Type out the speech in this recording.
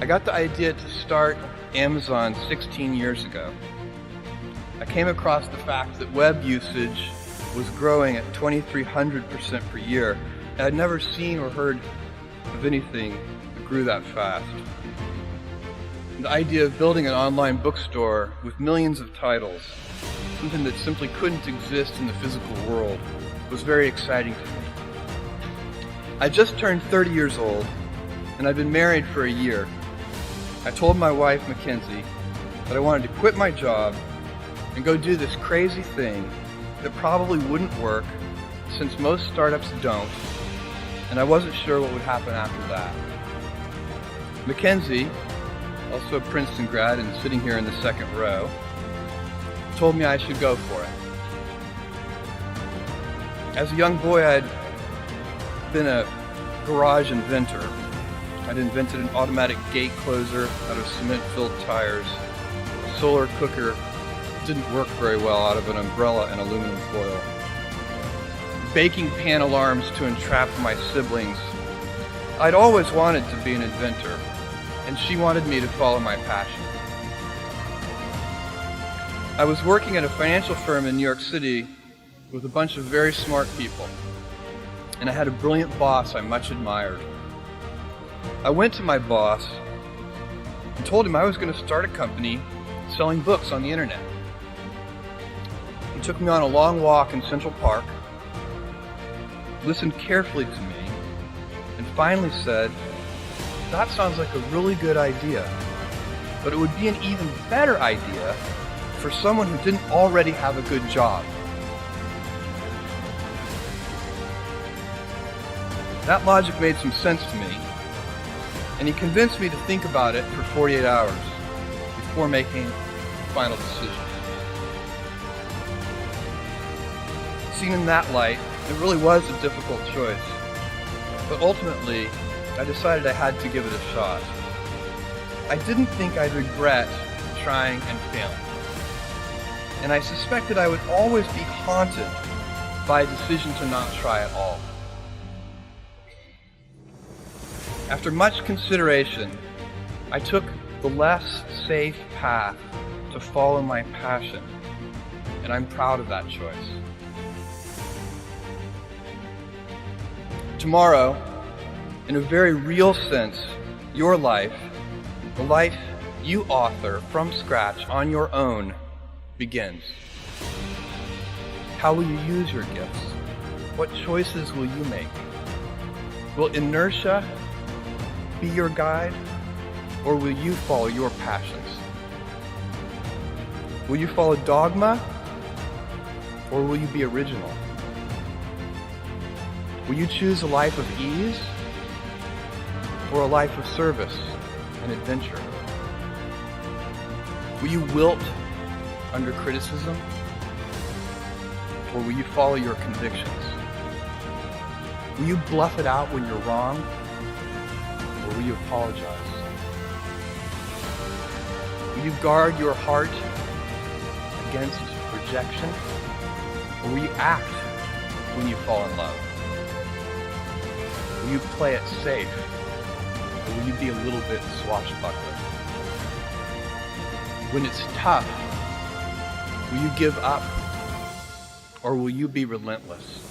I got the idea to start Amazon 16 years ago. I came across the fact that web usage was growing at 2,300% per year. And I'd never seen or heard of anything that grew that fast. The idea of building an online bookstore with millions of titles, something that simply couldn't exist in the physical world, was very exciting to me. I just turned 30 years old, and I'd been married for a year. I told my wife, Mackenzie, that I wanted to quit my job and go do this crazy thing that probably wouldn't work, since most startups don't, and I wasn't sure what would happen after that. Mackenzie, also a Princeton grad and sitting here in the second row, told me I should go for it. As a young boy, I'd been a garage inventor. I'd invented an automatic gate closer out of cement-filled tires, a solar cooker that didn't work very well out of an umbrella and aluminum foil, baking pan alarms to entrap my siblings. I'd always wanted to be an inventor, and she wanted me to follow my passion. I was working at a financial firm in New York City with a bunch of very smart people, and I had a brilliant boss I much admired. I went to my boss and told him I was going to start a company selling books on the internet. He took me on a long walk in Central Park, listened carefully to me, and finally said, "That sounds like a really good idea, but it would be an even better idea for someone who didn't already have a good job." That logic made some sense to me, and he convinced me to think about it for 48 hours before making the final decision. Seen in that light, it really was a difficult choice, but ultimately, I decided I had to give it a shot. I didn't think I'd regret trying and failing, and I suspected I would always be haunted by a decision to not try at all. After much consideration, I took the less safe path to follow my passion, and I'm proud of that choice. Tomorrow, in a very real sense, your life, the life you author from scratch on your own, begins. How will you use your gifts? What choices will you make? Will inertia be your guide, or will you follow your passions? Will you follow dogma, or will you be original? Will you choose a life of ease, or a life of service and adventure? Will you wilt under criticism, or will you follow your convictions? Will you bluff it out when you're wrong, or will you apologize? Will you guard your heart against rejection, or will you act when you fall in love? Will you play it safe, or will you be a little bit swashbuckler? When it's tough, will you give up, or will you be relentless?